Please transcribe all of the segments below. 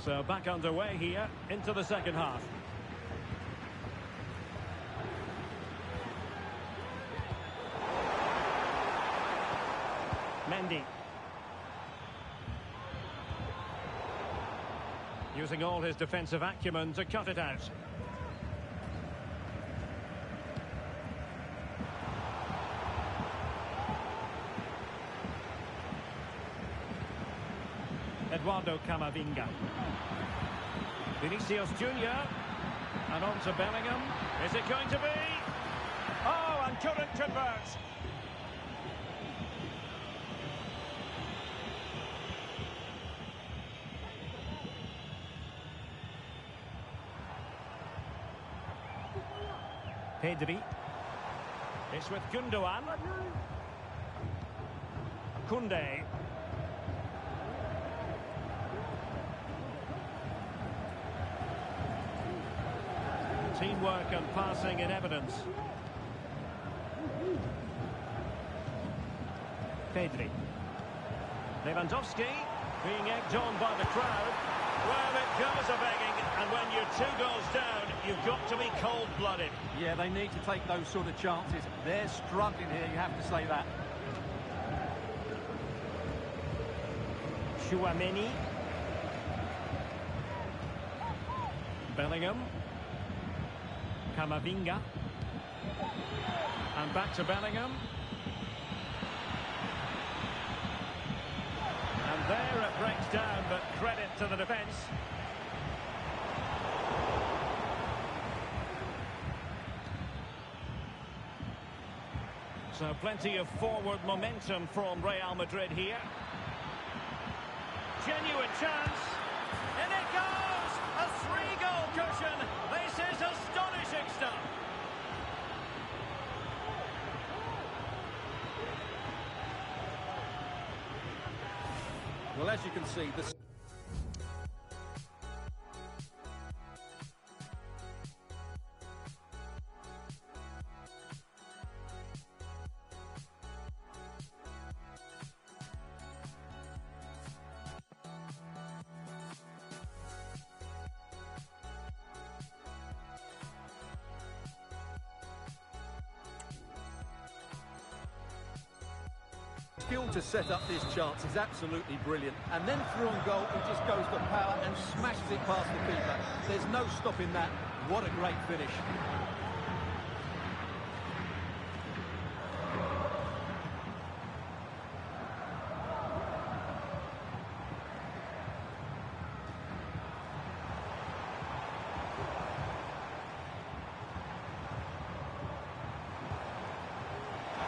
So back underway here into the second half. Mendy. Using all his defensive acumen to cut it out. Eduardo Camavinga. Vinicius Junior. And on to Bellingham. Is it going to be? Oh, and couldn't convert. Pedri. It's with Gundogan. Koundé. Teamwork and passing in evidence. Pedri. Lewandowski being egged on by the crowd. Well, it goes a-begging, and when you're 2 goals down, you've got to be cold-blooded. Yeah, they need to take those sort of chances. They're struggling here, you have to say that. Chouameni. Bellingham. Camavinga. And back to Bellingham. And there it breaks down, but credit to the defence. So plenty of forward momentum from Real Madrid here. Genuine chance. And it goes! A 3-goal cushion. This is astonishing stuff. Well, as you can see, the skill to set up this chance is absolutely brilliant. And then through on goal, he just goes for power and smashes it past the keeper. There's no stopping that. What a great finish.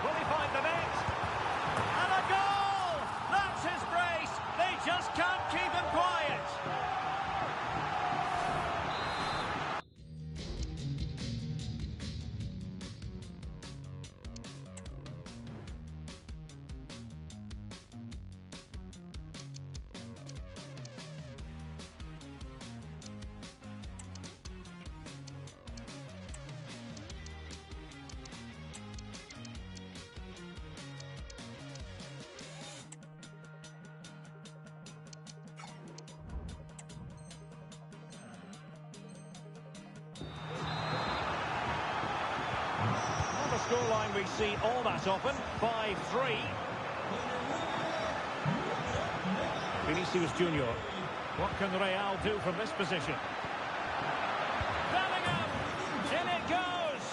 Will he find the net? And a goal! That's his brace. They just can't keep him quiet. On the scoreline we see all that often, 5-3. Vinicius Junior. What can Real do from this position? Bellingham! In it goes!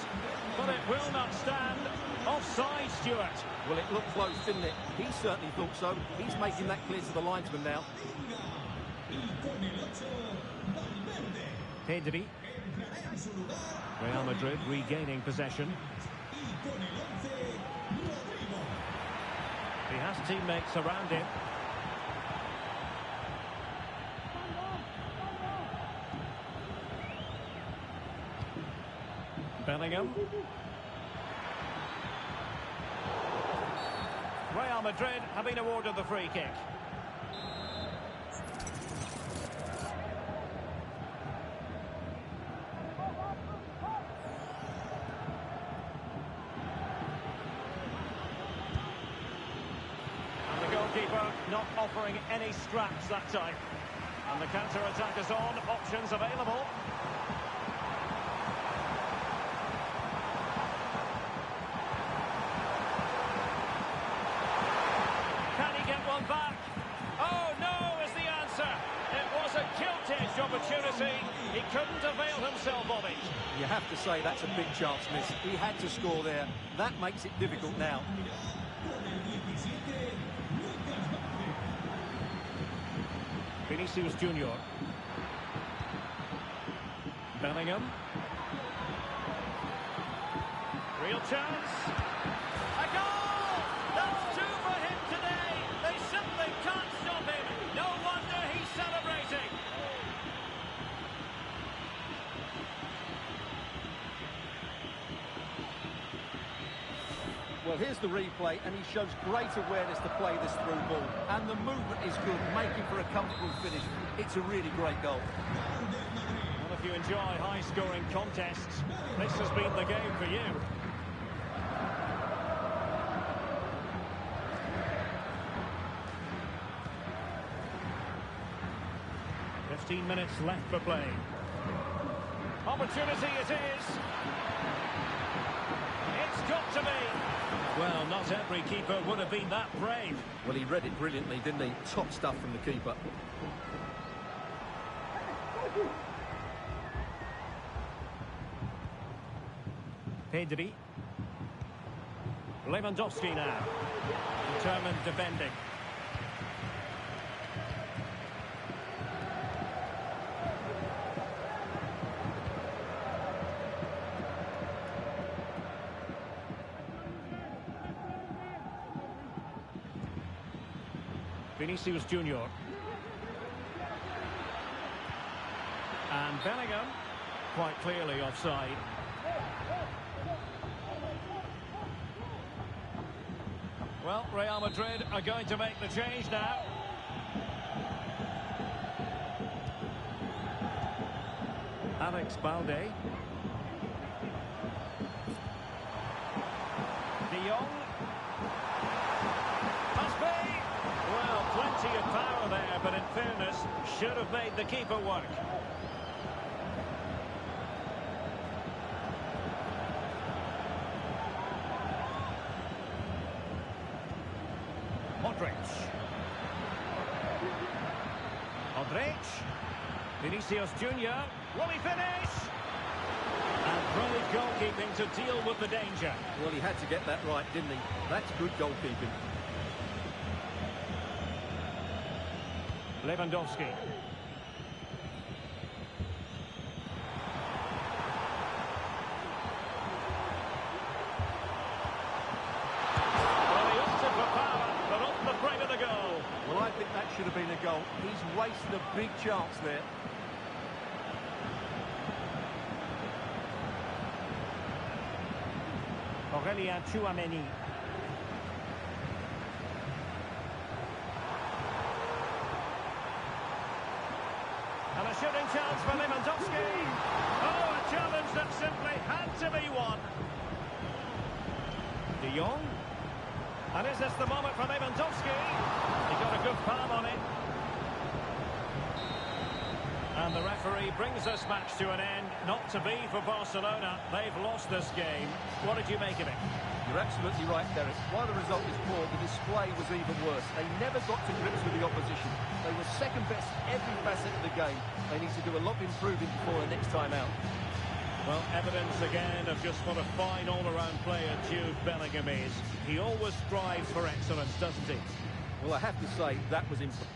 But it will not stand. Offside, Stuart. Well, it looked close, didn't it? He certainly thought so. He's making that clear to the linesman now. Pedri. Real Madrid regaining possession. He has teammates around him. Bellingham. Real Madrid have been awarded the free kick. And the goalkeeper not offering any scraps that time. And the counter-attack is on. Options available. Can he get one back? Oh, no, is the answer. It was a gilt-edged opportunity. He couldn't avail himself of it. You have to say that's a big chance miss. He had to score there. That makes it difficult now. Vinicius Junior. Bellingham. Real chance. A goal! That's two for him today. They simply can't stop him. No wonder he's celebrating. Well, here's the replay, and he shows great awareness to play this through ball. And the movement is good, making for a comfortable finish. It's a really great goal. Well, if you enjoy high-scoring contests, this has been the game for you. "15 minutes left for play. Opportunity it is. It's got to be. Well, not every keeper would have been that brave. Well, he read it brilliantly, didn't he? Top stuff from the keeper. Pedri. Lewandowski now. Determined defending. Vinicius Junior. And Bellingham, quite clearly offside. Well, Real Madrid are going to make the change now. Alex Balde. De Jong. Well, plenty of power there, but in fairness, should have made the keeper work. Modric. Vinicius Junior. Will he finish? And brilliant goalkeeping to deal with the danger. Well, he had to get that right, didn't he? That's good goalkeeping. Lewandowski. Well, he opted for power, but off the frame of the goal. Well, I think that should have been a goal. He's wasted a big chance there. Aurélien Tchouameni. And a shooting chance for Lewandowski. Oh, a challenge that simply had to be won. De Jong. And is this the moment for Lewandowski? He got a good palm on it. And the referee brings this match to an end. Not to be for Barcelona. They've lost this game. What did you make of it? You're absolutely right, Derek. While the result is poor, the display was even worse. They never got to grips with the opposition. They were second best in every facet of the game. They need to do a lot of improving before the next time out. Well, evidence again of just what a fine all-around player Jude Bellingham is. He always strives for excellence, doesn't he? Well, I have to say, that was impressive.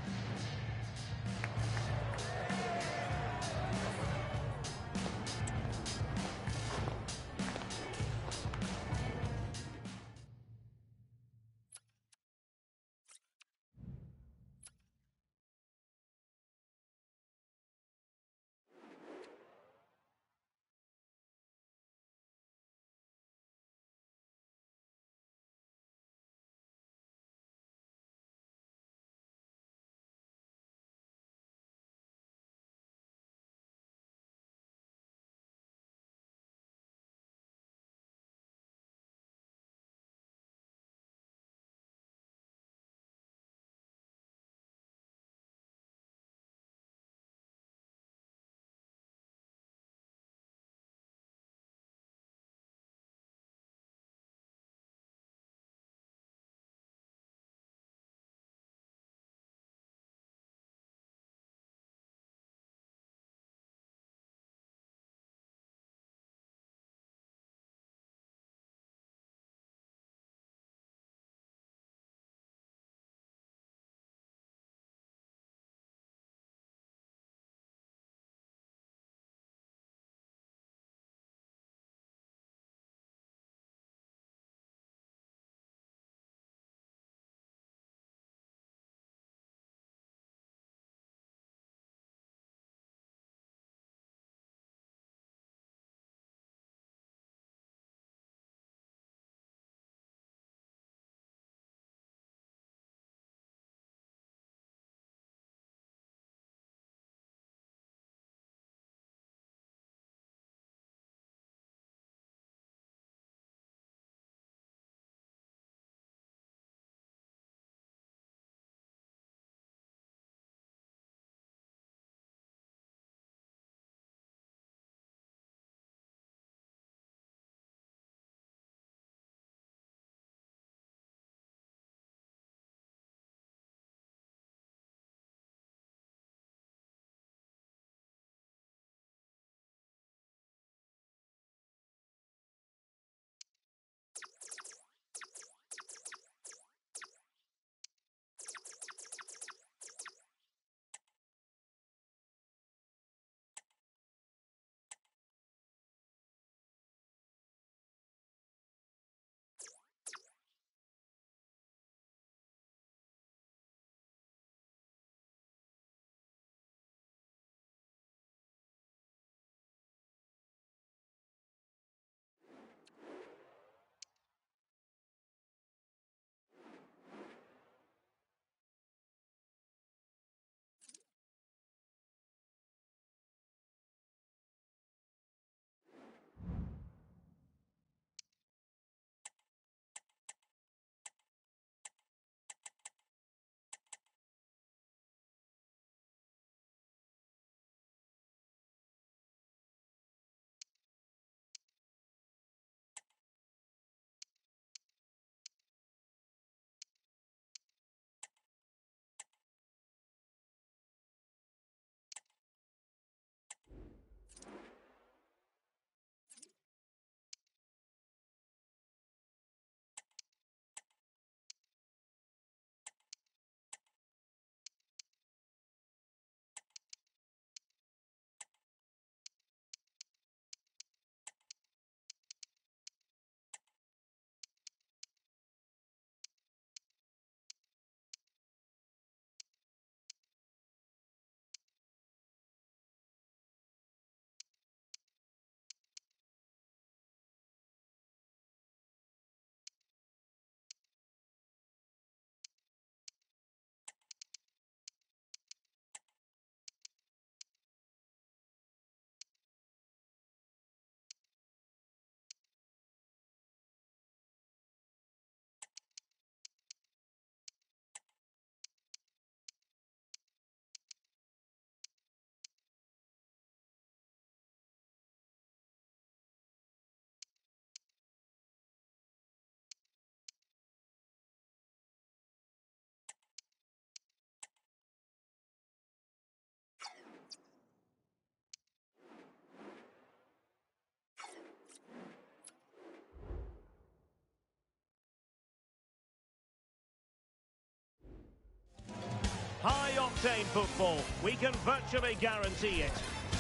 entertain football. We can virtually guarantee it.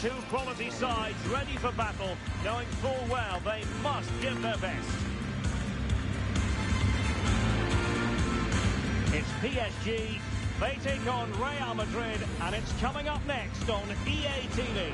Two quality sides ready for battle, knowing full well they must give their best. It's PSG. They take on Real Madrid, and it's coming up next on EA TV.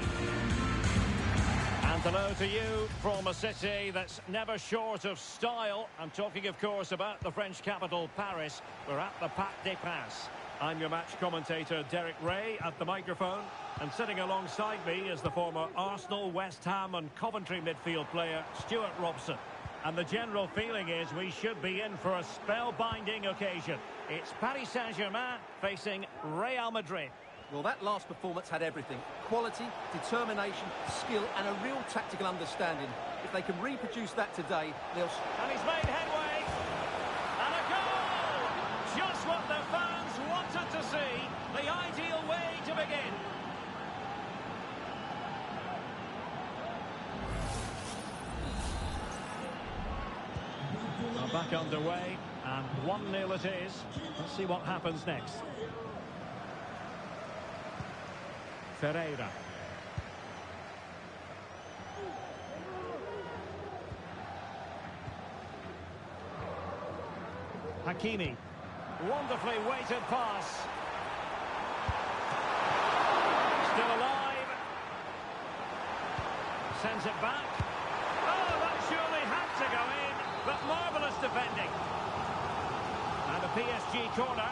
And hello to you from a city that's never short of style. I'm talking, of course, about the French capital, Paris. We're at the Parc des Princes. I'm your match commentator, Derek Ray, at the microphone. And sitting alongside me is the former Arsenal, West Ham and Coventry midfield player, Stuart Robson. And the general feeling is we should be in for a spellbinding occasion. It's Paris Saint-Germain facing Real Madrid. Well, that last performance had everything. Quality, determination, skill and a real tactical understanding. If they can reproduce that today, they'll... And he's made headway. And a goal! Just what the fans wanted to see. The ideal way to begin. We're back underway. And 1-0 it is. Let's see what happens next. Ferreira. Hakimi. Wonderfully weighted pass. Still alive. Sends it back. Oh, that surely had to go in. But marvellous defending. And a PSG corner.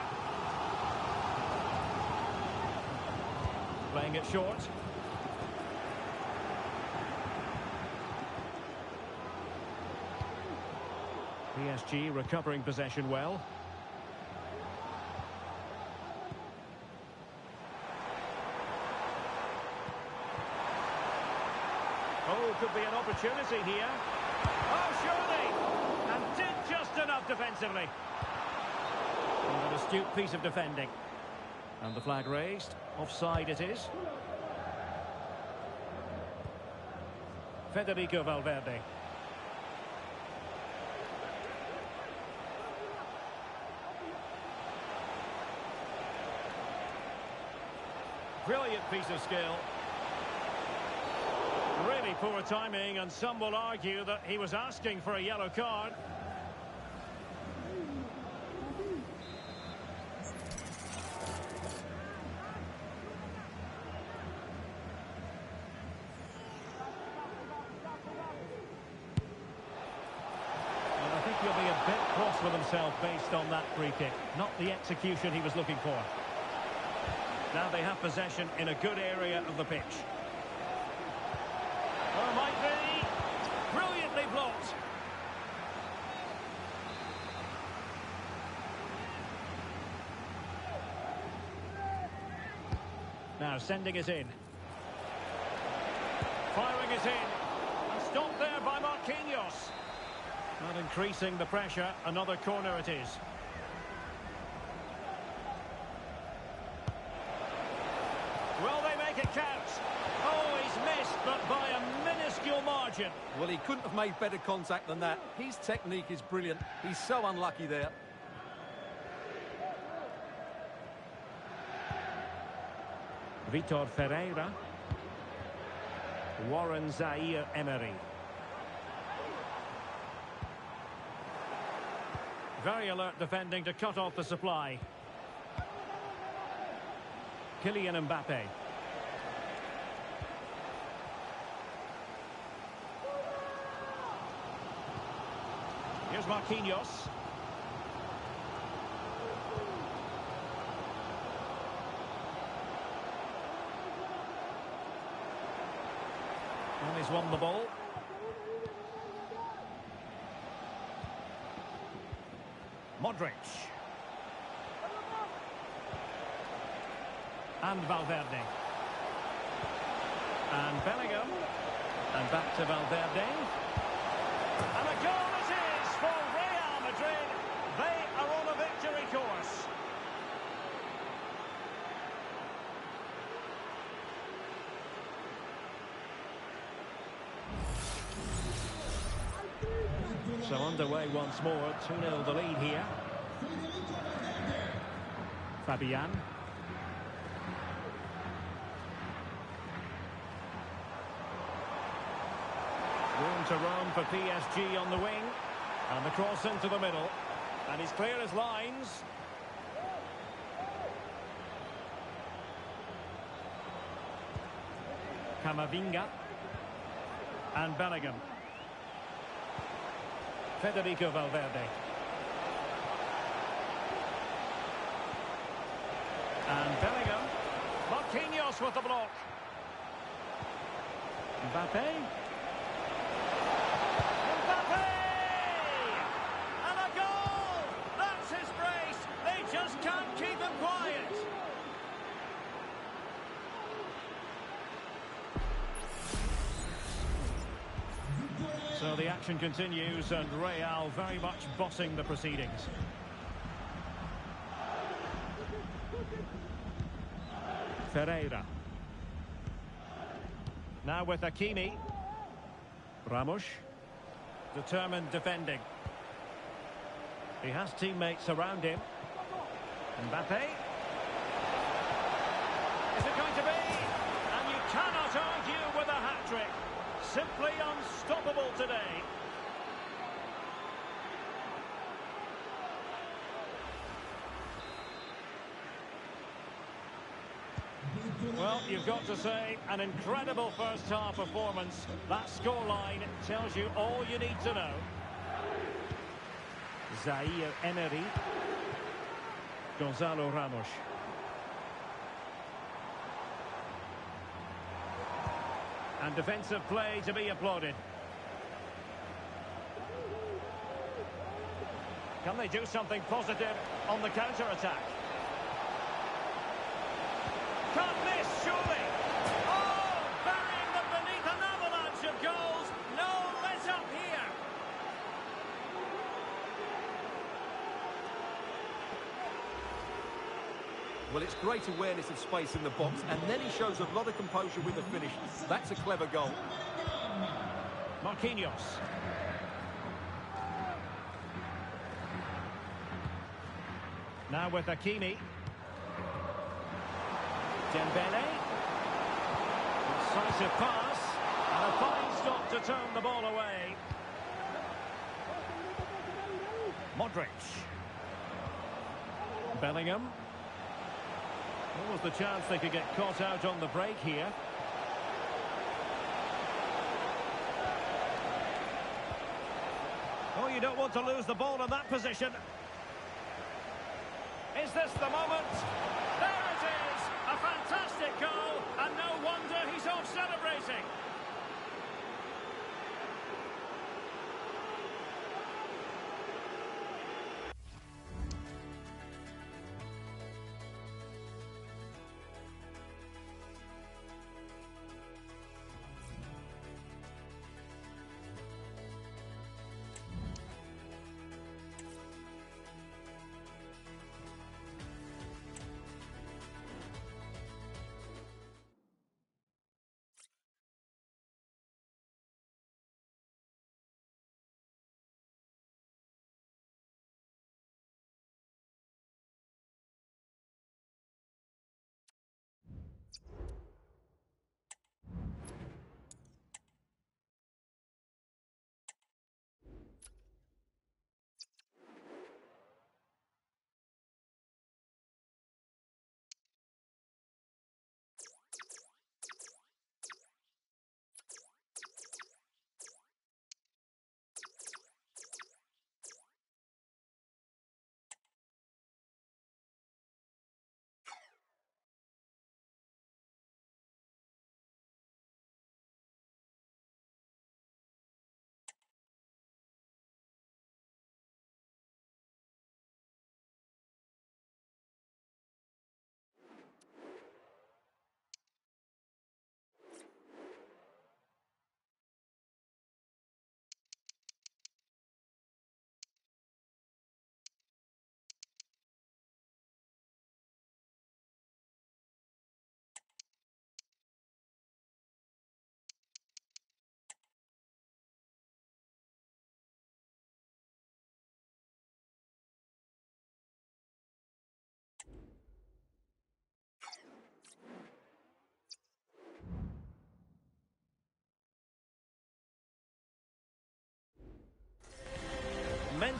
Playing it short. PSG recovering possession well. Oh, could be an opportunity here. Oh, surely! And did just enough defensively. And an astute piece of defending. And the flag raised. Offside it is. Federico Valverde. Brilliant piece of skill. Really poor timing, and some will argue that he was asking for a yellow card. He'll be a bit cross with himself based on that free kick. Not the execution he was looking for. Now they have possession in a good area of the pitch. Or might be. Brilliantly blocked. Now sending it in. Firing it in. And stopped there by Marquinhos. Not increasing the pressure. Another corner it is. Will they make it count? Oh, he's missed, but by a minuscule margin. Well, he couldn't have made better contact than that. His technique is brilliant. He's so unlucky there. Vitor Ferreira. Warren Zaire-Emery. Very alert defending to cut off the supply. Kylian Mbappe. Here's Marquinhos. And he's won the ball. Modric. And Valverde. And Bellingham. And back to Valverde. And a goal it is for Real Madrid. They are on a victory course. So underway once more, 2-0 the lead here. Fabian. to roam for PSG on the wing. And the cross into the middle. And he's clear as lines. Camavinga. And Bellingham. Federico Valverde. And Bellingham. Marquinhos with the block. Mbappe. Mbappe! And a goal! That's his brace. They just can't keep him quiet. So the action continues and Real very much bossing the proceedings. Ferreira. Now with Hakimi. Ramos. Determined defending. He has teammates around him. Mbappe. Is it going to be? And you cannot argue with a hat-trick. Simply unstoppable today. Well, you've got to say, an incredible first-half performance. That scoreline tells you all you need to know. Zaire Emery. Gonzalo Ramos. And defensive play to be applauded. Can they do something positive on the counter-attack? Can't miss, surely. Oh, burying them beneath an avalanche of goals. No let-up here. Well, it's great awareness of space in the box, and then he shows a lot of composure with the finish. That's a clever goal. Marquinhos. Now with Hakimi. Dembele. Decisive pass. And a fine stop to turn the ball away. Modric. Bellingham. What was the chance they could get caught out on the break here? Oh, you don't want to lose the ball in that position. Is this the moment? There it is! A fantastic goal, and no wonder he's off celebrating.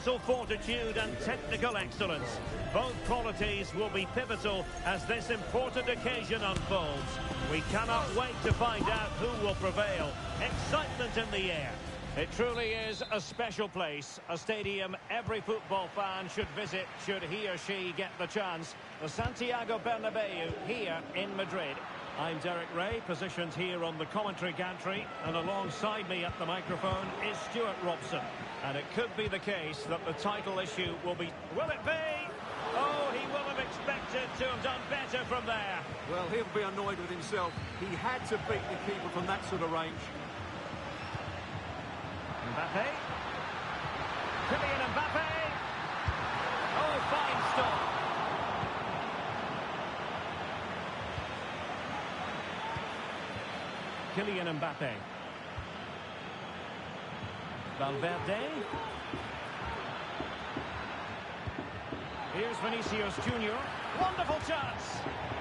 mental fortitude and technical excellence. Both qualities will be pivotal as this important occasion unfolds. We cannot wait to find out who will prevail. Excitement in the air. It truly is a special place, a stadium every football fan should visit should he or she get the chance. The Santiago Bernabeu here in Madrid. I'm Derek Ray, positioned here on the commentary gantry, and alongside me at the microphone is Stuart Robson. And it could be the case that the title issue will be... Will it be? Oh, he will have expected to have done better from there. Well, he'll be annoyed with himself. He had to beat the keeper from that sort of range. Mbappe. Kylian Mbappe. Oh, fine stop. Kylian Mbappe. Valverde. Here's Vinicius Junior. Wonderful chance.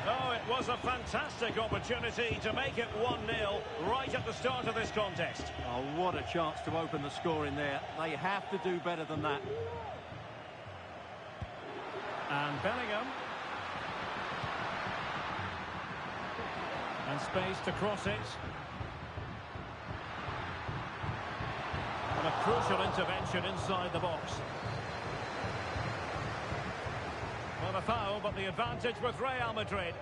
Oh, it was a fantastic opportunity to make it 1-0 right at the start of this contest. Oh, what a chance to open the score in there. They have to do better than that. And Bellingham. And space to cross it. And a crucial intervention inside the box. Well, a foul, but the advantage with Real Madrid.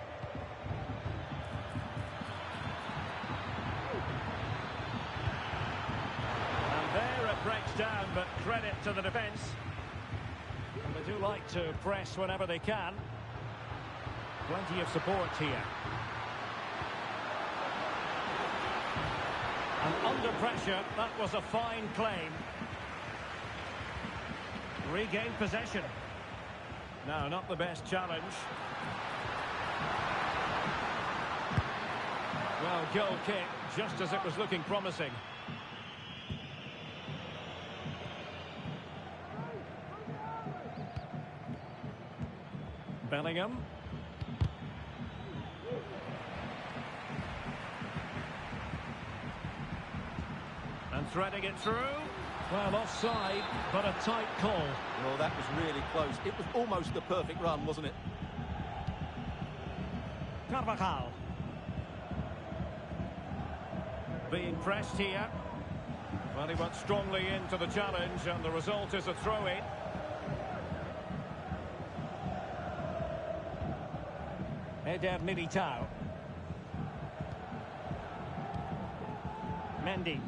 And there it breaks down, but credit to the defence. And they do like to press whenever they can. Plenty of support here. And under pressure, that was a fine claim. Regain possession. No, not the best challenge. Well, goal kick, just as it was looking promising. Bellingham. And threading it through. Well, offside, but a tight call. Well, that was really close. It was almost the perfect run, wasn't it? Carvajal. Being pressed here. Well, he went strongly into the challenge, and the result is a throw-in. Eder Militao. Mendy.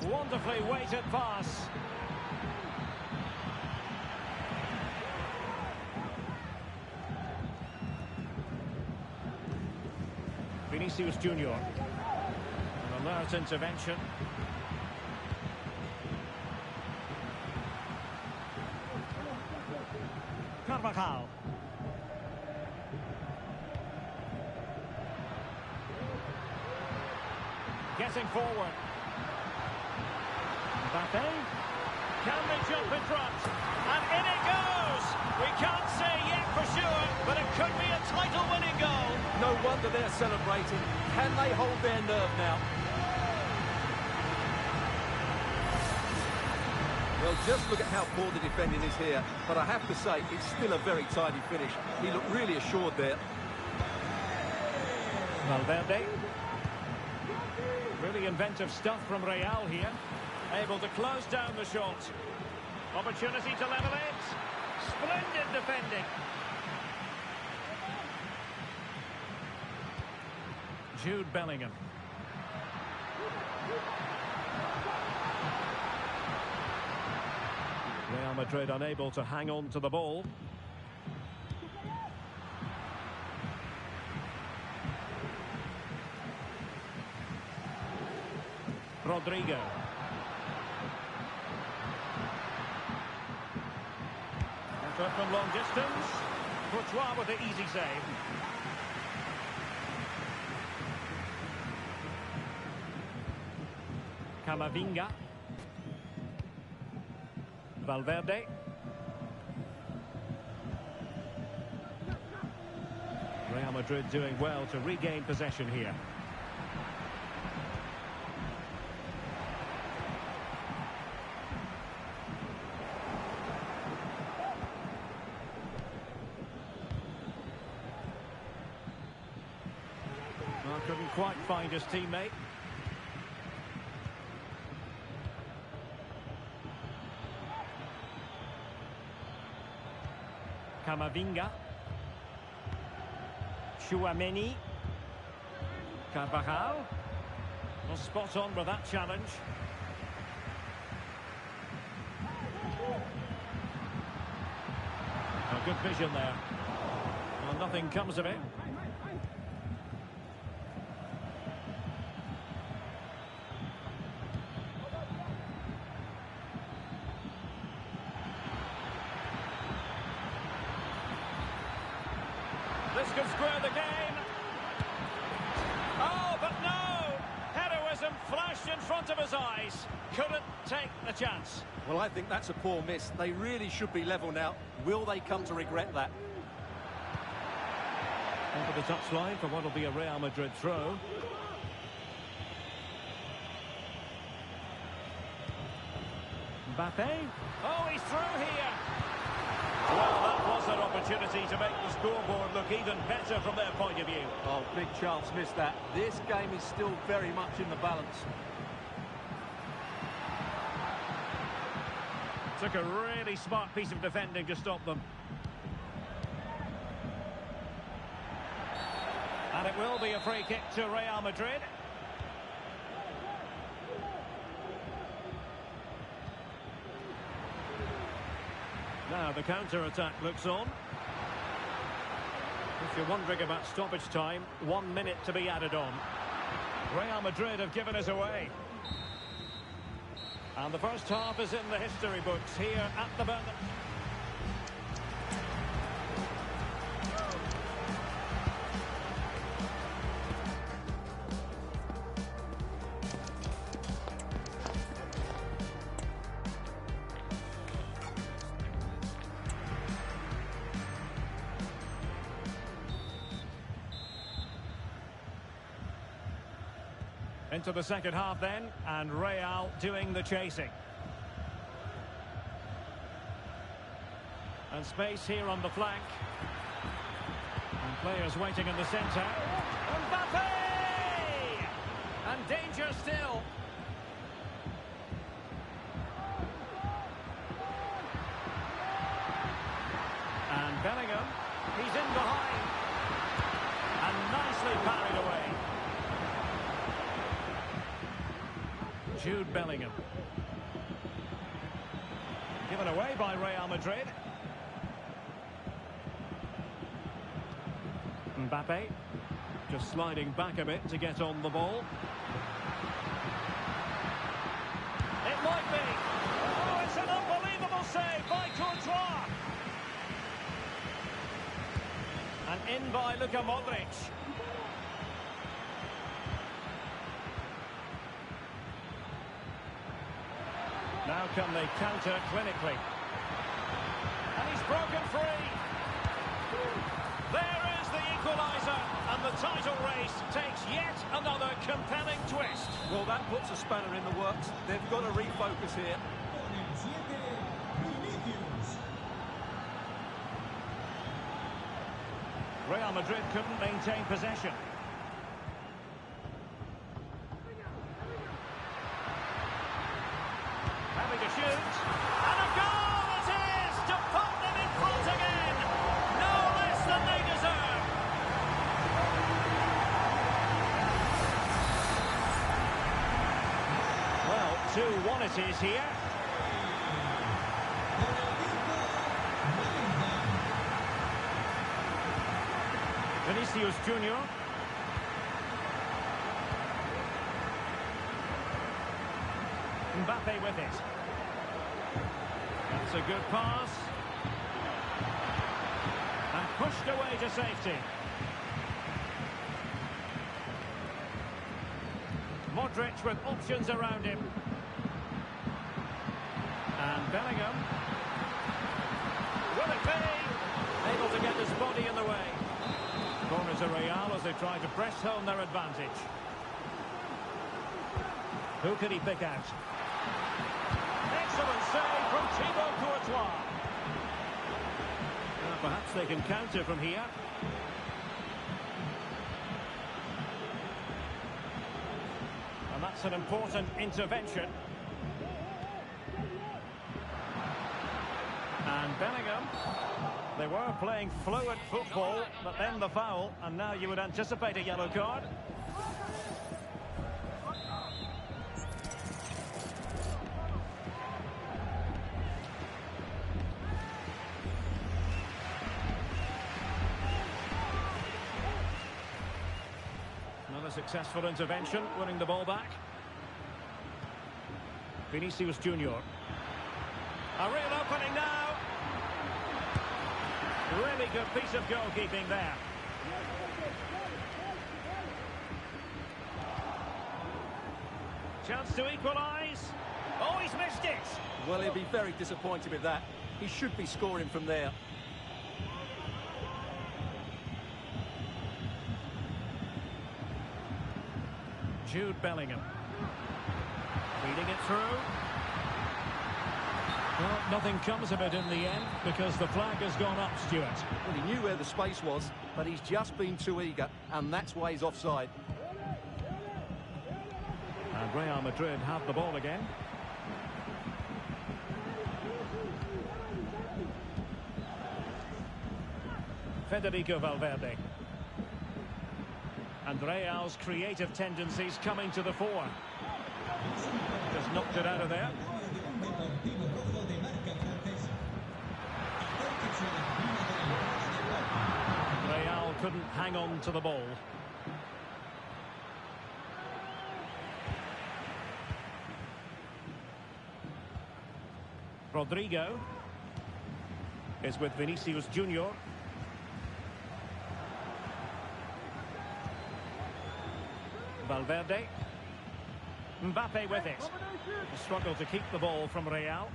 Wonderfully weighted pass. Vinicius Junior. An alert intervention. Carvajal. Getting forward. Mbappe. Can they jump in front? And in it goes! We can't say yet for sure, but it could be a title-winning goal. No wonder they're celebrating. Can they hold their nerve now? Well, just look at how poor the defending is here. But I have to say, it's still a very tidy finish. He looked really assured there. Valverde. Really inventive stuff from Real here. Able to close down the shot. Opportunity to level it. Splendid defending. Jude Bellingham. Real Madrid unable to hang on to the ball. Rodrigo. Effort from long distance. Courtois with the easy save. Camavinga. Valverde. Real Madrid doing well to regain possession here. Couldn't quite find his teammate. Camavinga. Chouameni. Carvajal. Well, spot on with that challenge. Oh, good vision there. Well, nothing comes of it. This could square the game. Oh, but no! Heroism flashed in front of his eyes. Couldn't take the chance. Well, I think that's a poor miss. They really should be level now. Will they come to regret that? Over the touchline for what will be a Real Madrid throw. Mbappe. Oh, he's through here. Well, that was an opportunity to make the scoreboard look even better from their point of view. Oh, big chance missed that. This game is still very much in the balance. Took a really smart piece of defending to stop them. And it will be a free kick to Real Madrid. Now the counter-attack looks on. If you're wondering about stoppage time, 1 minute to be added on. Real Madrid have given us away. And the first half is in the history books here at the Bernabeu. Into the second half then, and Real doing the chasing. And space here on the flank. And players waiting in the centre. Mbappe! And danger still. And Bellingham, he's in behind. And nicely parried away. Jude Bellingham. Given away by Real Madrid. Mbappe. Just sliding back a bit to get on the ball. It might be. Oh, it's an unbelievable save by Courtois. And in by Luka Modric. Now can they counter clinically? And he's broken free. There is the equaliser, and the title race takes yet another compelling twist. Well, that puts a spanner in the works. They've got to refocus here. Real Madrid couldn't maintain possession. Having to shoot, and a goal it is to put them in front again. No less than they deserve. Well, 2-1 it is here. Vinicius Junior. Mbappe with it. That's a good pass. And pushed away to safety. Modric with options around him. And Bellingham. Will it be? Able to get his body in the way. Corner to Real as they try to press home their advantage. Who can he pick out? Excellent save from Thibaut Courtois. Perhaps they can counter from here. That's an important intervention. And Bellingham. They were playing fluent football, but then the foul, and now you would anticipate a yellow card. Another successful intervention, winning the ball back. Vinicius Junior. A real opening now. Really good piece of goalkeeping there. Chance to equalise. Oh, he's missed it. Well, he'll be very disappointed with that. He should be scoring from there. Jude Bellingham. Feeding it through. Well, nothing comes of it in the end because the flag has gone up, Stuart. Well, he knew where the space was, but he's just been too eager, and that's why he's offside. And Real Madrid have the ball again. Federico Valverde. And Real's creative tendencies coming to the fore. Just knocked it out of there. Real couldn't hang on to the ball. Rodrigo is with Vinicius Junior. Valverde. Mbappe with it. A struggle to keep the ball from Real.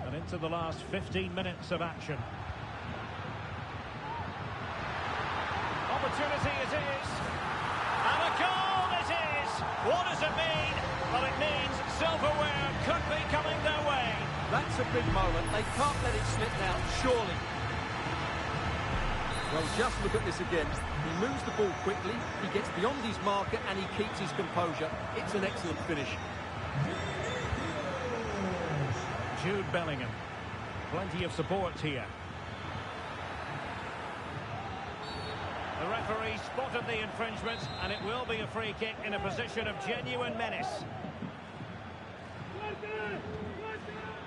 And into the last 15 minutes of action. Opportunity it is. And a goal it is. What does it mean? Well, it means silverware could be coming their way. That's a big moment. They can't let it slip now, surely. Well, just look at this again. He moves the ball quickly, he gets beyond his marker, and he keeps his composure. It's an excellent finish. Jude Bellingham. Plenty of support here. The referee spotted the infringement, and it will be a free kick in a position of genuine menace.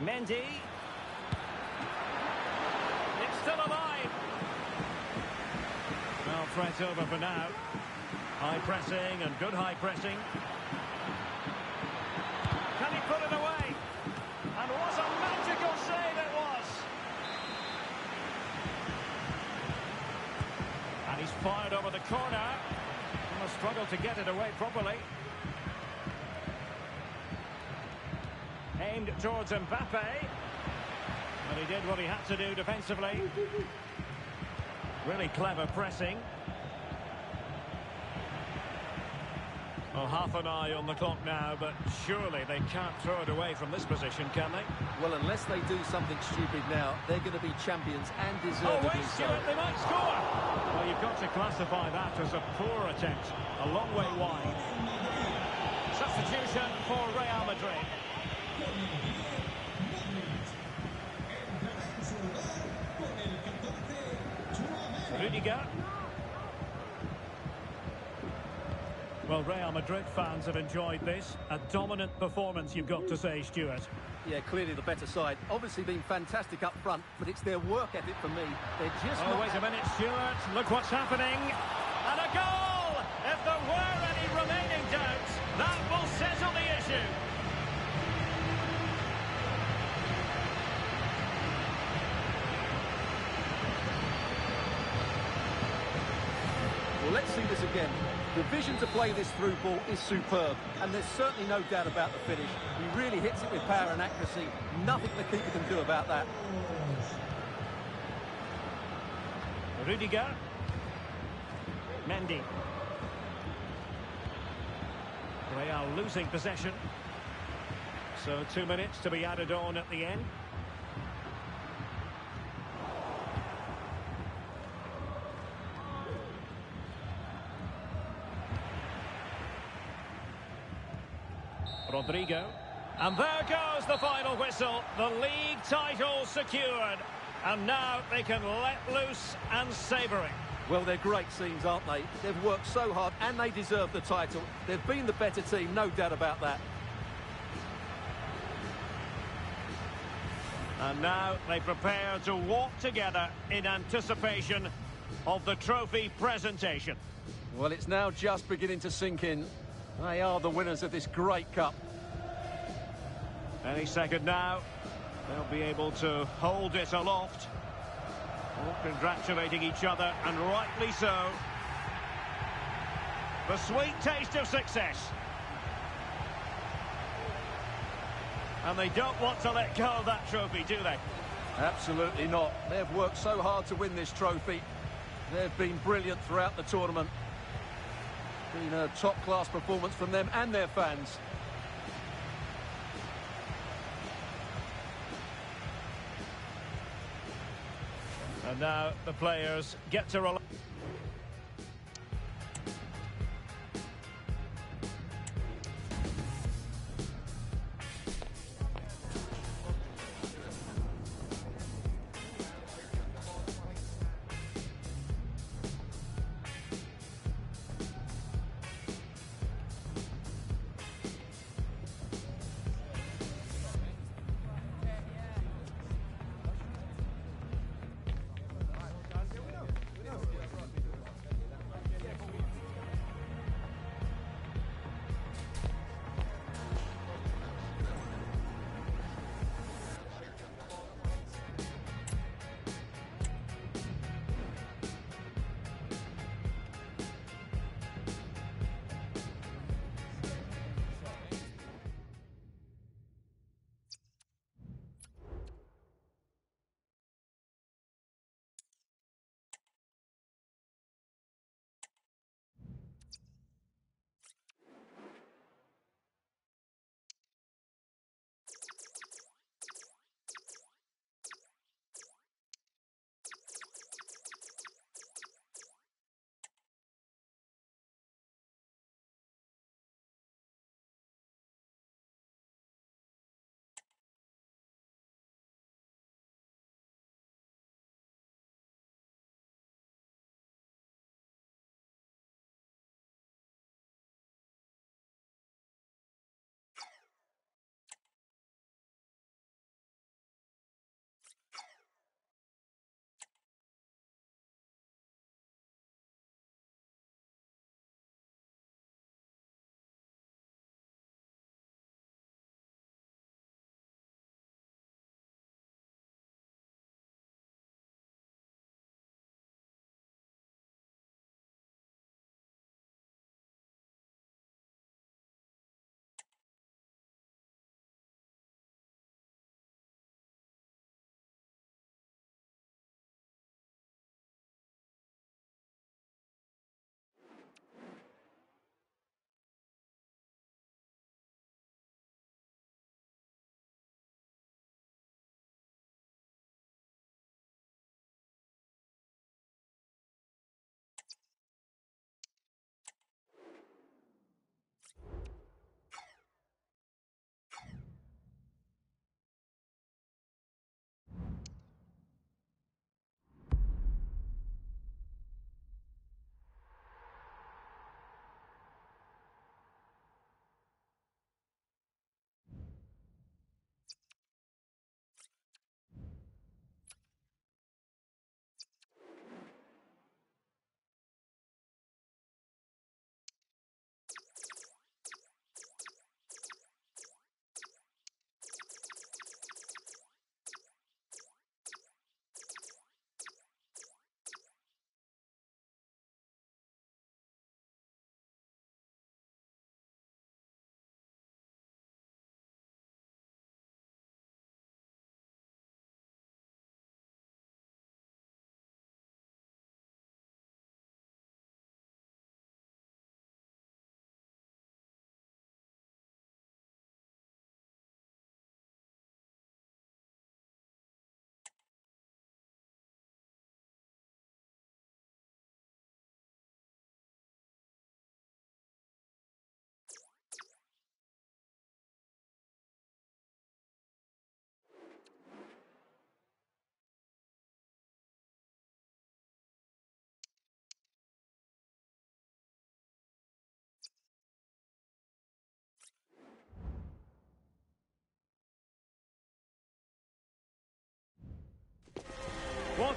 Mendy. It's still alive. Well, threat over for now. High pressing and good high pressing. Can he put it away? And what a magical save it was! And he's fired over the corner. And a struggle to get it away properly. Aimed towards Mbappe. And he did what he had to do defensively. Really clever pressing. Well, half an eye on the clock now, but surely they can't throw it away from this position, can they? Well, unless they do something stupid now, they're going to be champions and deservedly wait, so. Stuart, they might score! Well, you've got to classify that as a poor attempt. A long way wide. Substitution for Real Madrid. Rudiger. Well, Real Madrid fans have enjoyed this. A dominant performance, you've got to say, Stuart. Yeah, clearly the better side. Obviously been fantastic up front, but it's their work ethic for me. They're just not... wait a minute, Stuart. Look what's happening. And a goal! If there were any remaining doubts, that will settle the issue. Well, let's see this again. The vision to play this through ball is superb, and there's certainly no doubt about the finish. He really hits it with power and accuracy. Nothing the keeper can do about that. Rudiger. Mendy. Real losing possession. So 2 minutes to be added on at the end. Rodrigo. And there goes the final whistle. The league title secured. And now they can let loose and savour it. Well, they're great scenes, aren't they? They've worked so hard and they deserve the title. They've been the better team, no doubt about that. And now they prepare to walk together in anticipation of the trophy presentation. Well, it's now just beginning to sink in. They are the winners of this great cup. Any second now, they'll be able to hold it aloft. All congratulating each other, and rightly so. The sweet taste of success. And they don't want to let go of that trophy, do they? Absolutely not. They've worked so hard to win this trophy. They've been brilliant throughout the tournament. Been a top-class performance from them and their fans. And now the players get to relax.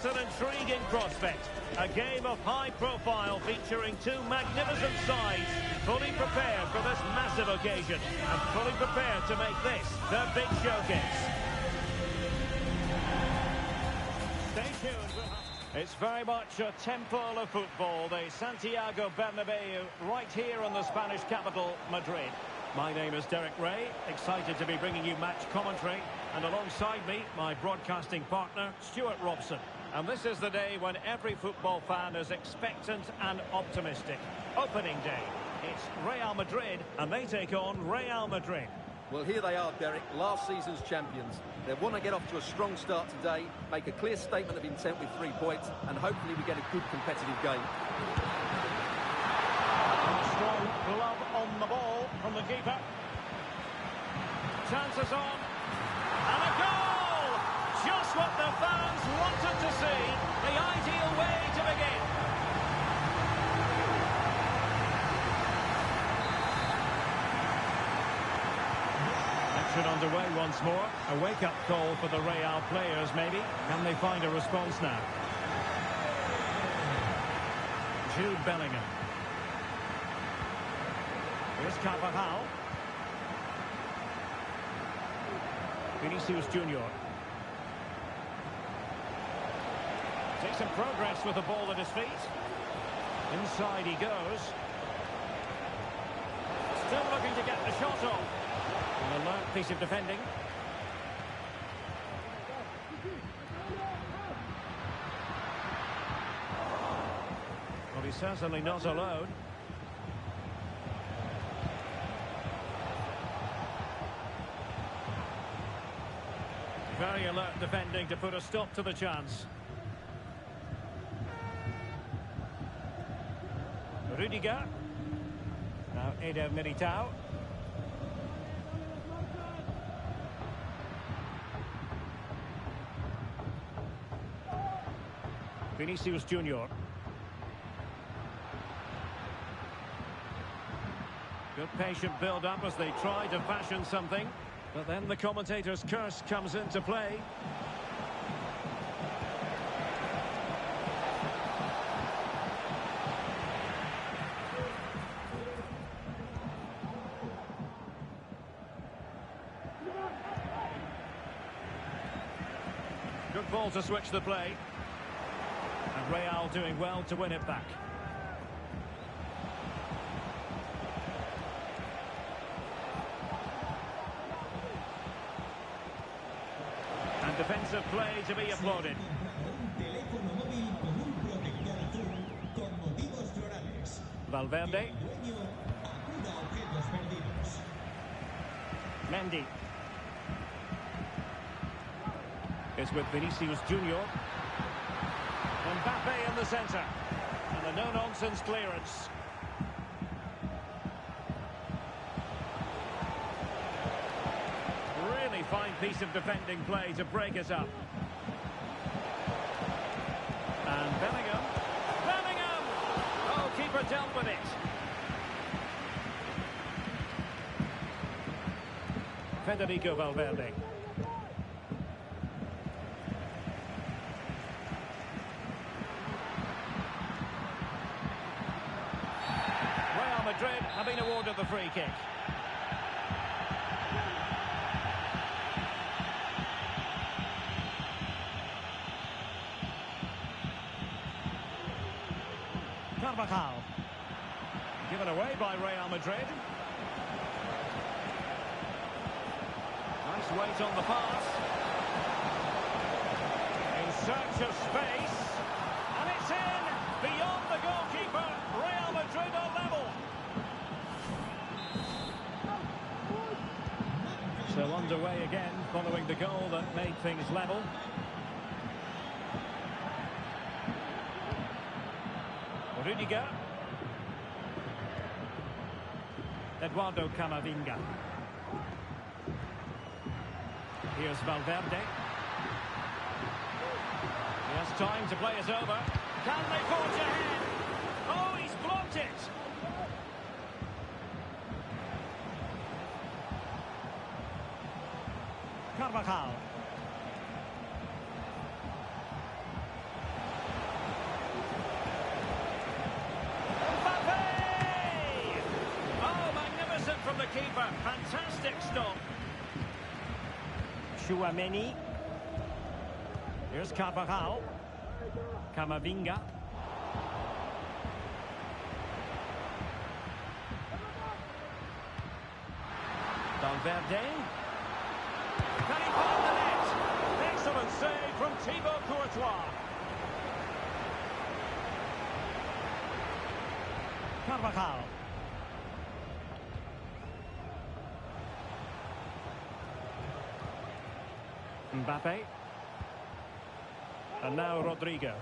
an intriguing prospect. A game of high profile featuring two magnificent sides, fully prepared for this massive occasion and fully prepared to make this their big showcase. Stay tuned. It's very much a temple of football, the Santiago Bernabeu, right here in the Spanish capital, Madrid. My name is Derek Ray, excited to be bringing you match commentary, and alongside me, my broadcasting partner, Stuart Robson. And this is the day when every football fan is expectant and optimistic. Opening day. It's Real Madrid, and they take on Real Madrid. Well, here they are, Derek, last season's champions. They want to get off to a strong start today, make a clear statement of intent with 3 points, and hopefully we get a good competitive game. Strong glove on the ball from the keeper. Chances on. And a goal! Just what the fans wanted to see. The ideal way to begin. Action underway once more. A wake-up call for the Real players, maybe. Can they find a response now? Jude Bellingham. Here's Carvajal. Vinicius Junior. Takes some progress with the ball at his feet. Inside he goes. Still looking to get the shot off. An alert piece of defending. Well, he's certainly not alone. Very alert defending to put a stop to the chance. Rudiger. Now Eder Militao. Vinicius Junior. Good patient build-up as they try to fashion something. But then the commentator's curse comes into play. Good ball to switch the play. And Real doing well to win it back. Defensive play to be applauded. Valverde. Mendy. It's with Vinicius Junior. Mbappe in the centre. And a no-nonsense clearance. Fine piece of defending play to break it up. And Bellingham. Bellingham! Oh, keeper dealt with it. Federico Valverde. Real Madrid have been awarded the free kick. Carvajal. Given away by Real Madrid. Nice weight on the pass. In search of space. And it's in! Beyond the goalkeeper. Real Madrid are level. So underway again following the goal that made things level. Rudiger. Eduardo Camavinga. Here's Valverde. He has time to play it over. Can they forge ahead? Oh, he's blocked it. Carvajal. Chouameni. Here's Carvajal. Camavinga. Valverde. Can he find the net? Excellent save from Thibaut Courtois. Carvajal. Mbappe. And now Rodrigo.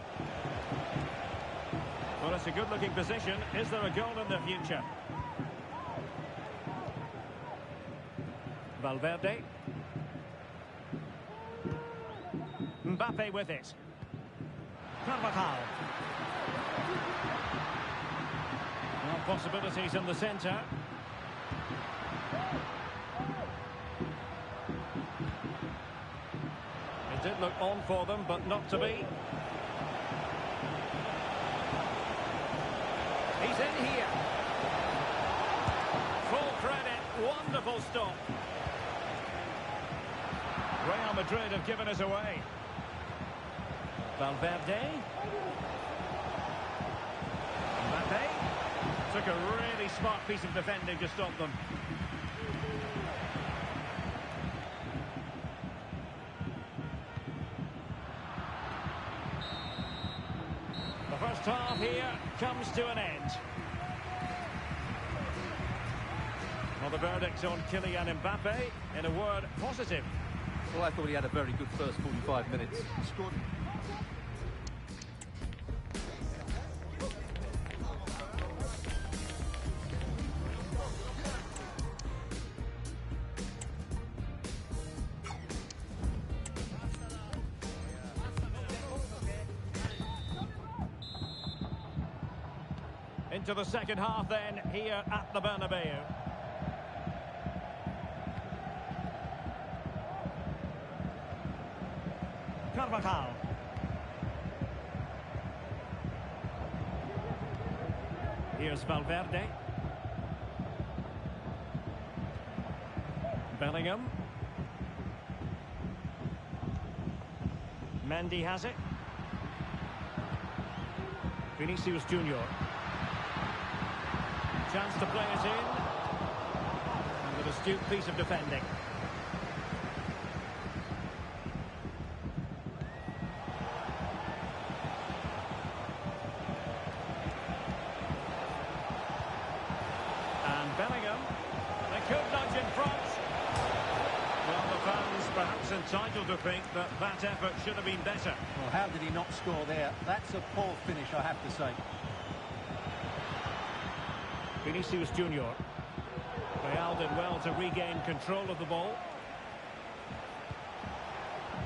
Well, it's a good-looking position. Is there a goal in the future? Valverde. Mbappe with it. Carvajal. Well, possibilities in the centre. It did look on for them, but not to be. He's in here. Full credit. Wonderful stop. Real Madrid have given us away. Valverde. Mbappe. Took a really smart piece of defending to stop them. The first half here comes to an end. Well, the verdict on Kylian Mbappe, in a word, positive. Well, I thought he had a very good first 45 minutes. He scored. Into the second half then, here at the Bernabeu. Carvajal. Here's Valverde. Bellingham. Mendy has it. Vinicius Junior. Chance to play it in. And with an astute piece of defending. And Bellingham. They could nudge in front. Well, the fans perhaps entitled to think that that effort should have been better. Well, how did he not score there? That's a poor finish, I have to say. Vinicius Junior. Real did well to regain control of the ball.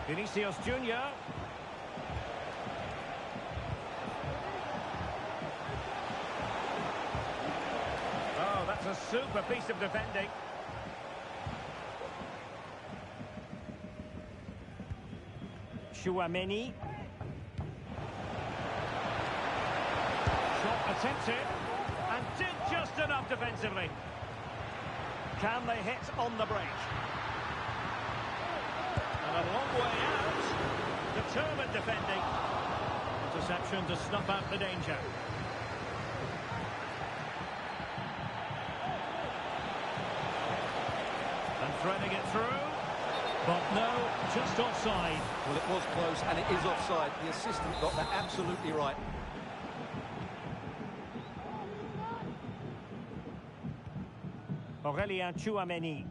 Vinicius Junior. Oh, that's a super piece of defending. Chouameni. Shot attempted. And did just enough defensively. Can they hit on the break? And a long way out. Determined defending. Interception to snuff out the danger. And threading it through. But no, just offside. Well, it was close, and it is offside. The assistant got that absolutely right. Aurélien Chouameni.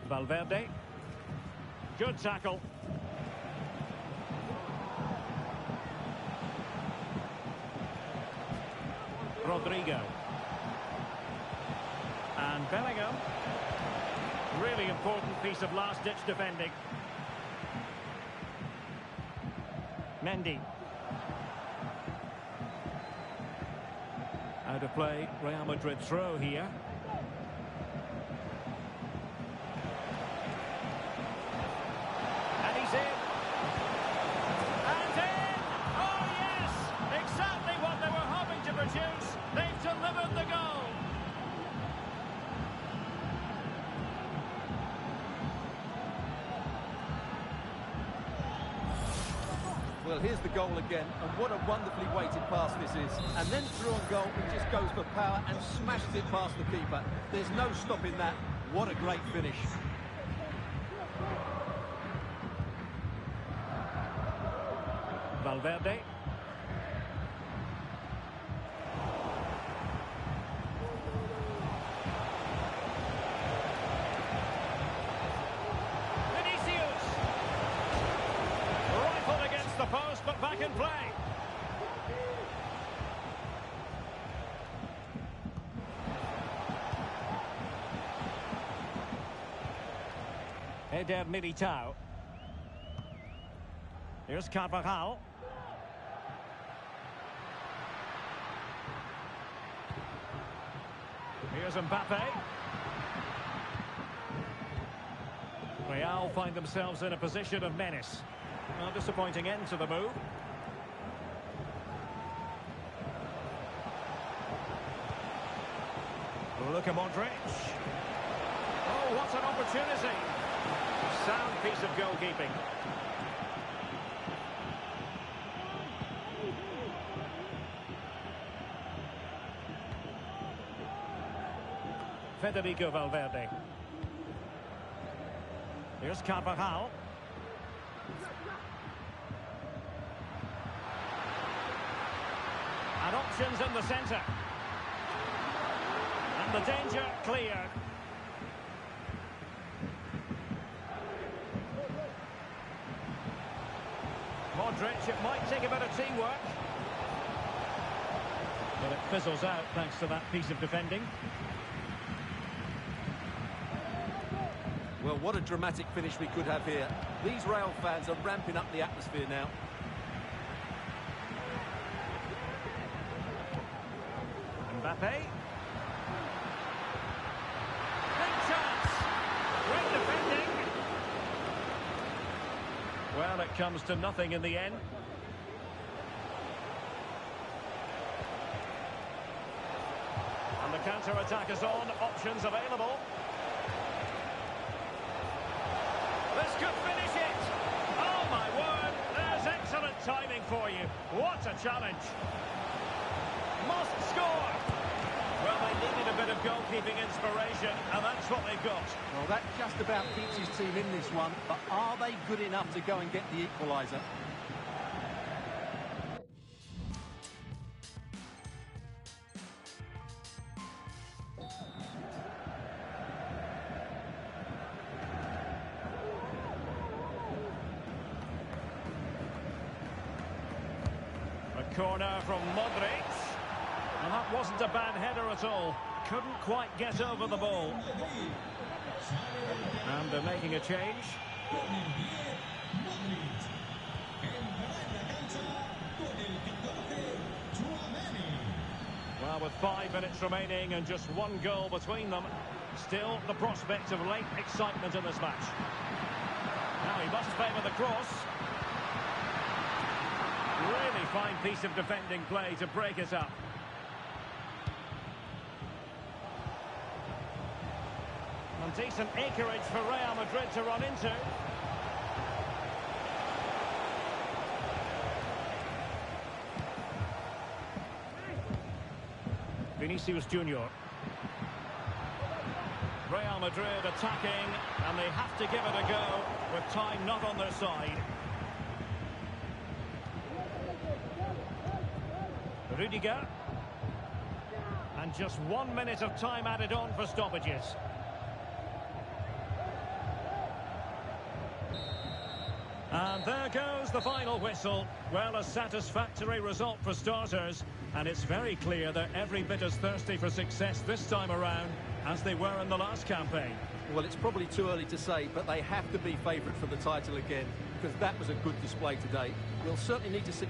Valverde. Good tackle. Rodrigo. And Bellingham. Really important piece of last-ditch defending. Mendy. Out of play, Real Madrid throw here. And he's in. And in! Oh yes! Exactly what they were hoping to produce. They've delivered the goal. Well, here's the goal again, and what a wonderfully weighted pass this is. And then through on goal, he just goes for power and smashes it past the keeper. There's no stopping that. What a great finish. Valverde. The post, but back in play. Eder Militao. Here's Carvajal. Here's Mbappe. Real find themselves in a position of menace. A disappointing end to the move. Luka Modric. Oh, what an opportunity. Sound piece of goalkeeping. Federico Valverde. Here's Carvajal. And options in the centre. And the danger cleared. Modric, it might take a bit of teamwork. But it fizzles out thanks to that piece of defending. Well, what a dramatic finish we could have here. These Real fans are ramping up the atmosphere now. Mbappe. Big chance. Great defending. Well, it comes to nothing in the end. And the counter-attack is on. Options available. This could finish it. Oh, my word. There's excellent timing for you. What a challenge. Must score. Well, they needed a bit of goalkeeping inspiration, and that's what they've got. Well, that just about keeps his team in this one, but are they good enough to go and get the equaliser? A corner from Modric. And that wasn't a bad header at all. Couldn't quite get over the ball. And they're making a change. Well, with 5 minutes remaining and just one goal between them, still the prospect of late excitement in this match. Now he must favour the cross. Really fine piece of defending play to break it up. And decent acreage for Real Madrid to run into. Vinicius Junior. Real Madrid attacking, and they have to give it a go with time not on their side. Rudiger. And just 1 minute of time added on for stoppages. And there goes the final whistle. Well, a satisfactory result for starters. And it's very clear they're every bit as thirsty for success this time around as they were in the last campaign. Well, it's probably too early to say, but they have to be favourite for the title again, because that was a good display today. We'll certainly need to see...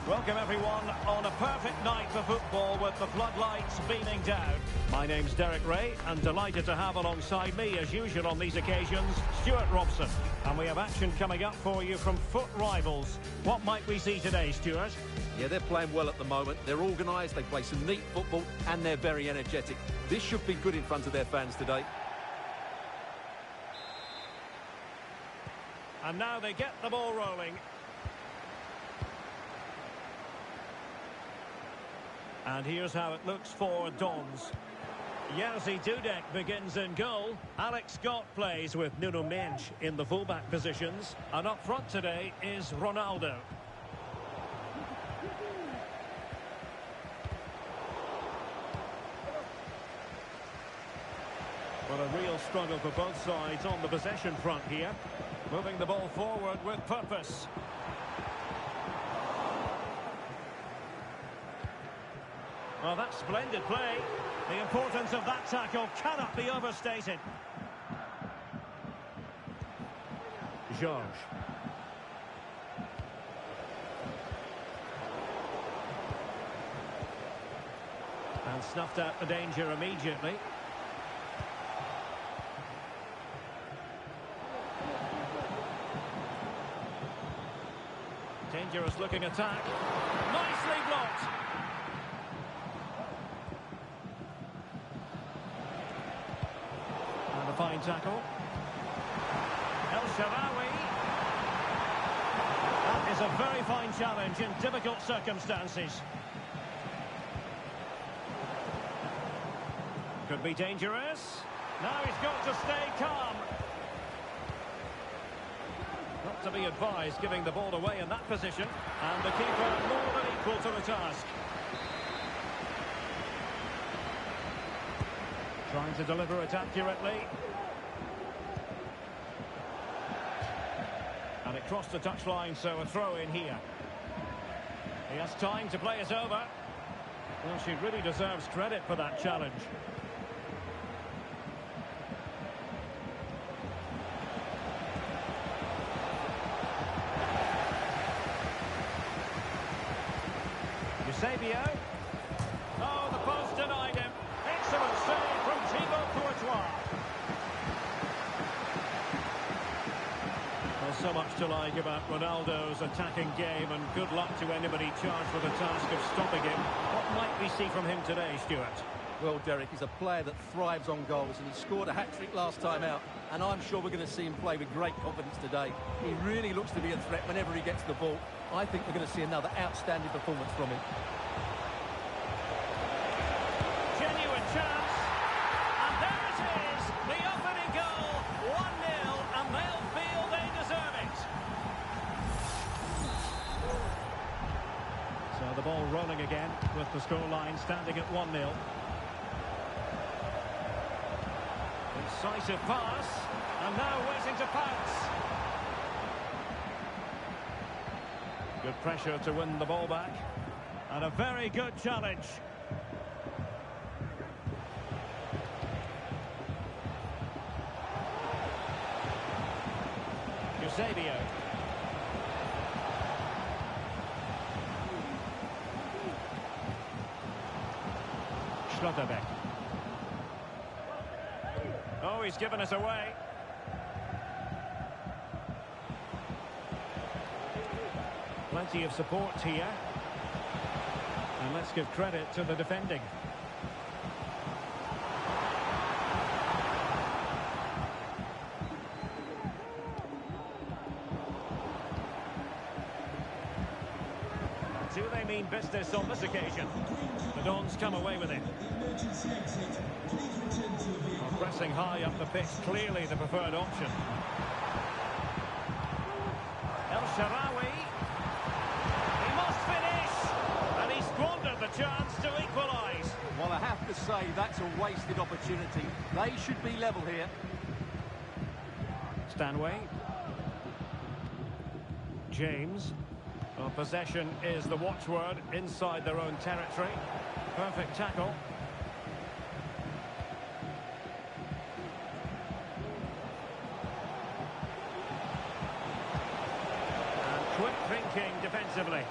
Welcome everyone on a perfect night for football with the floodlights beaming down. My name's Derek Ray and delighted to have alongside me as usual on these occasions Stuart Robson. And we have action coming up for you from foot rivals. What might we see today, Stuart? Yeah, they're playing well at the moment. They're organised, they play some neat football and they're very energetic. This should be good in front of their fans today. And now they get the ball rolling. And here's how it looks for Dons. Jerzy Dudek begins in goal. Alex Scott plays with Nuno Mendes in the fullback positions. And up front today is Ronaldo. Well, a real struggle for both sides on the possession front here. Moving the ball forward with purpose. Well, that's splendid play. The importance of that tackle cannot be overstated. George. And snuffed out the danger immediately. Dangerous looking attack. Nicely blocked. And a fine tackle. El Shaarawy. That is a very fine challenge in difficult circumstances. Could be dangerous. Now he's got to stay calm. Not to be advised giving the ball away in that position. And the keeper more than equal to the task. Trying to deliver it accurately. And it crossed the touchline, so a throw in here. He has time to play it over. Well, she really deserves credit for that challenge. Eusebio. Oh, the post denied him. Excellent save from Thibaut Courtois. Well, so much to like about Ronaldo's attacking game, and good luck to anybody charged with the task of stopping him. What might we see from him today, Stuart? Well, Derek, he's a player that thrives on goals, and he scored a hat-trick last time out, and I'm sure we're going to see him play with great confidence today. He really looks to be a threat whenever he gets the ball. I think we're going to see another outstanding performance from him. Genuine chance, and there it is, the opening goal, 1-0, and they'll feel they deserve it. So the ball rolling again with the scoreline standing at 1-0. Incisive pass, and now waiting to pounce. Good pressure to win the ball back, and a very good challenge. Eusebio. Schlotterbeck. Oh, he's given us away. Plenty of support here. And let's give credit to the defending. Do they mean business on this occasion? The Dons come away with it. Well, pressing high up the pitch, clearly the preferred option. El Shaarawy. He must finish! And he squandered the chance to equalise. Well, I have to say, that's a wasted opportunity. They should be level here. Stanway. James. Well, possession is the watchword inside their own territory. Perfect tackle. And quick thinking defensively.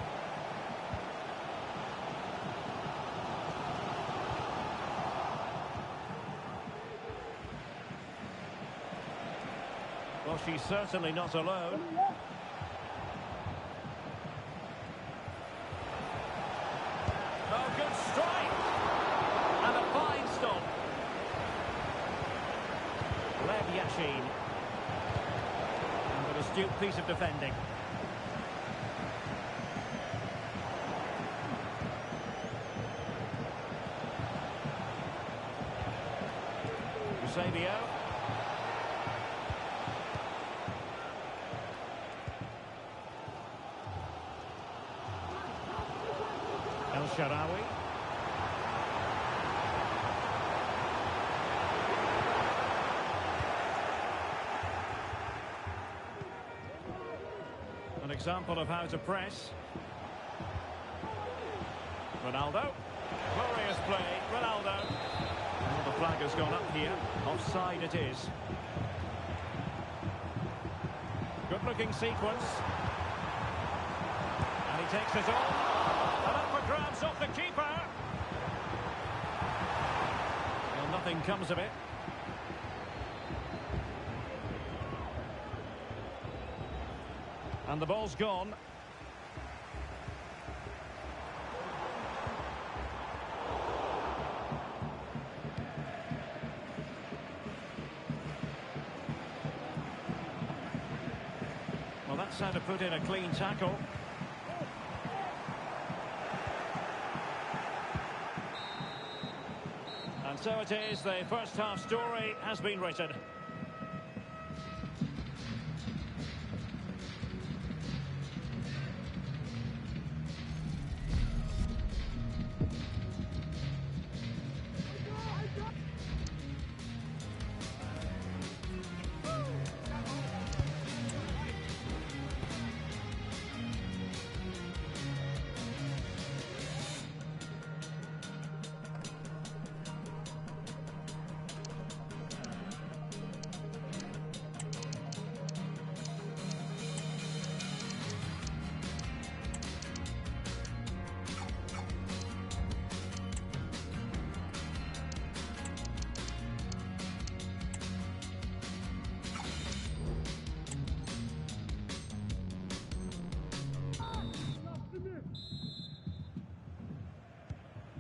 she's certainly not alone. Oh, good strike! And a fine stop. Lev Yashin. And an astute piece of defending. Eusebio. El Shaarawy. An example of how to press. Ronaldo. Glorious play, Ronaldo. Well, the flag has gone up here. Offside it is. Good-looking sequence. And he takes it on. And up for grabs off the keeper. Well, nothing comes of it. And the ball's gone. Well, that's how to put in a clean tackle. And so it is, the first half story has been written.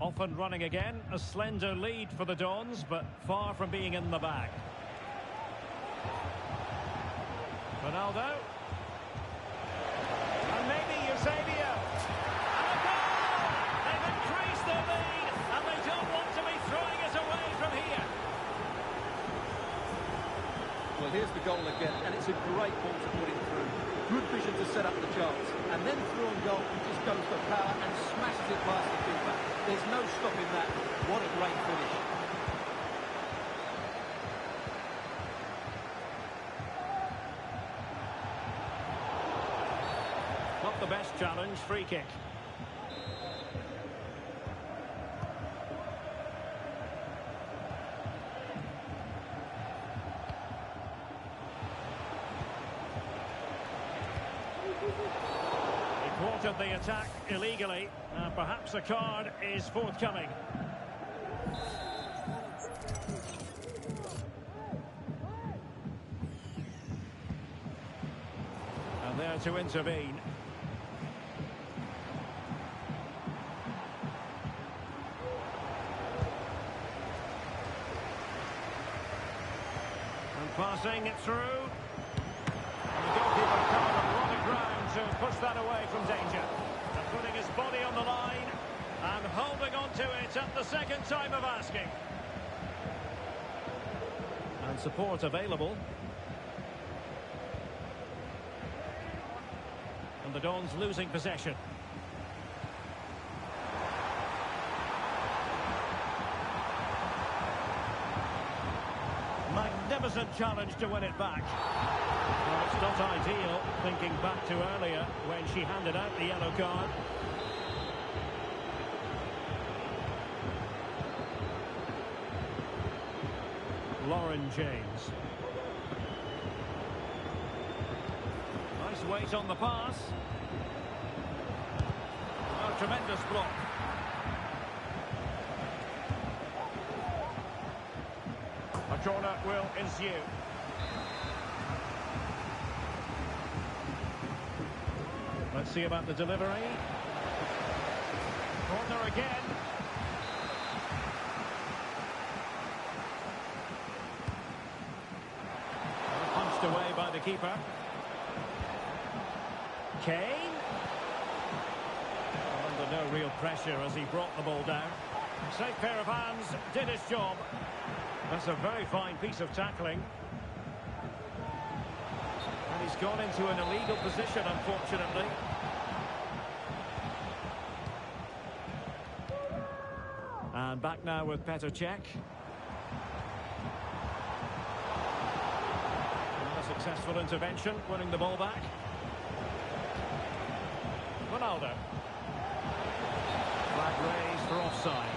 Off and running again, a slender lead for the Dons, but far from being in the bag. Ronaldo. And maybe Eusebio. And a goal! They've increased their lead, and they don't want to be throwing it away from here. Well, here's the goal again, and it's a great ball to put it through. Good vision to set up the chance. And then through on goal, he just goes for power and smashes it past the keeper. There's no stopping that. What a great finish. Not the best challenge, free kick. He thwarted the attack illegally. Perhaps a card is forthcoming. And there to intervene. And passing it through. And the goalkeeper covered a lot of ground to push that away from danger. And putting his body on the line and holding on to it at the second time of asking. And support available. And the Dons losing possession. Magnificent challenge to win it back. Well, it's not ideal, thinking back to earlier when she handed out the yellow card. Lauren James. Nice weight on the pass. Oh, tremendous block. A corner will ensue. Let's see about the delivery. Corner again. Punched away by the keeper. Kane. Under no real pressure as he brought the ball down. Safe pair of hands, did his job. That's a very fine piece of tackling. And he's gone into an illegal position, unfortunately. And back now with Petr Cech. A successful intervention, winning the ball back. Ronaldo. Flag raised for offside.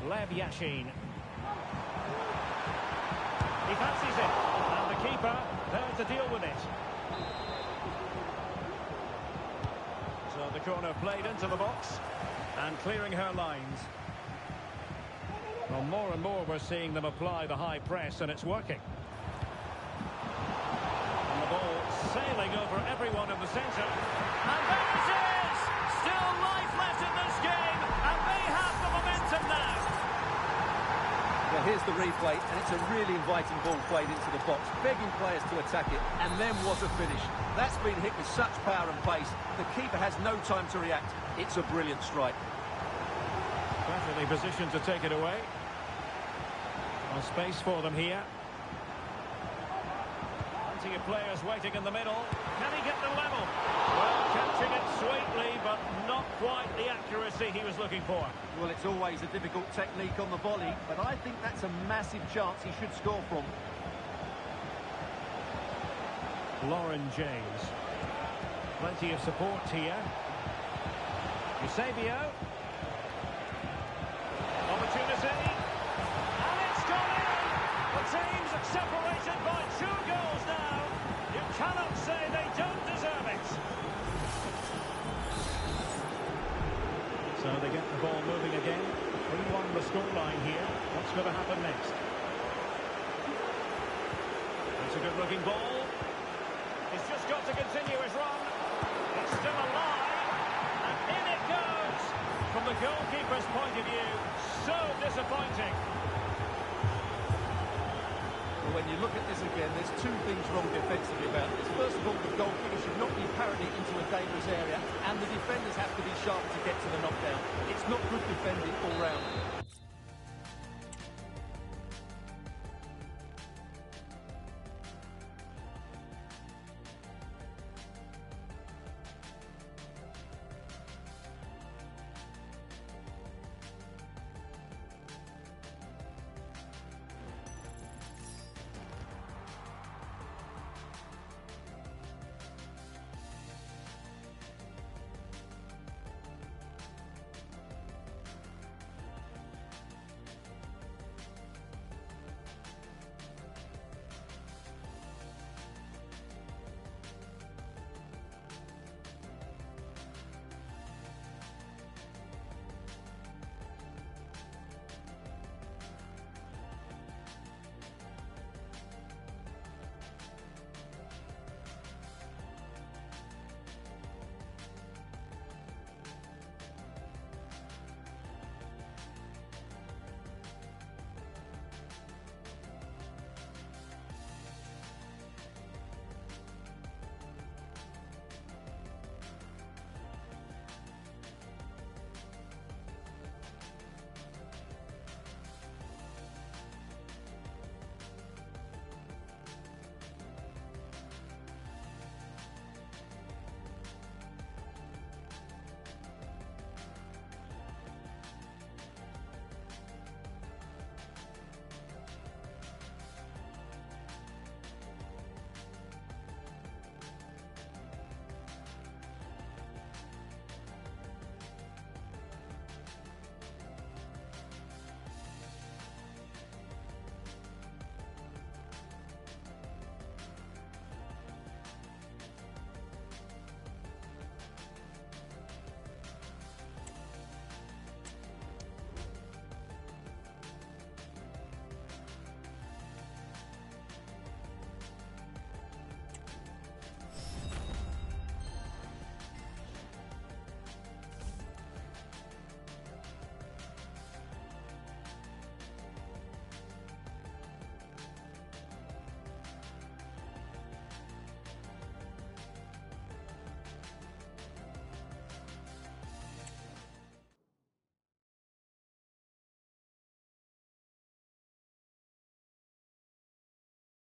Lev Yashin. He fancies it. And the keeper there to deal with it. So the corner played into the box. And clearing her lines. Well, more and more we're seeing them apply the high press, and it's working. And the ball sailing over everyone in the centre. And there it is! Still life left in this game, and they have the momentum now. Well, here's the replay, and it's a really inviting ball played into the box, begging players to attack it, and then what a finish. That's been hit with such power and pace. The keeper has no time to react. It's a brilliant strike. Perfectly positioned to take it away. Well, space for them here. Plenty of players waiting in the middle. Can he get the level? Well, catching it sweetly, but not quite the accuracy he was looking for. Well, it's always a difficult technique on the volley, but I think that's a massive chance he should score from. Lauren James. Plenty of support here. Eusebio. Opportunity. And it's gone in! The team's separated by 2 goals now. You cannot say they don't deserve it. So they get the ball moving again. 3-1 the scoreline here. What's going to happen next? It's a good-looking ball. He's just got to continue his run. It's still alive. And in it goes. From the goalkeeper's point of view, so disappointing. Well, when you look at this again, there's 2 things wrong defensively about this. First of all, the goalkeeper should not be parrying it into a dangerous area, and the defenders have to be sharp to get to the knockdown. It's not good defending all round.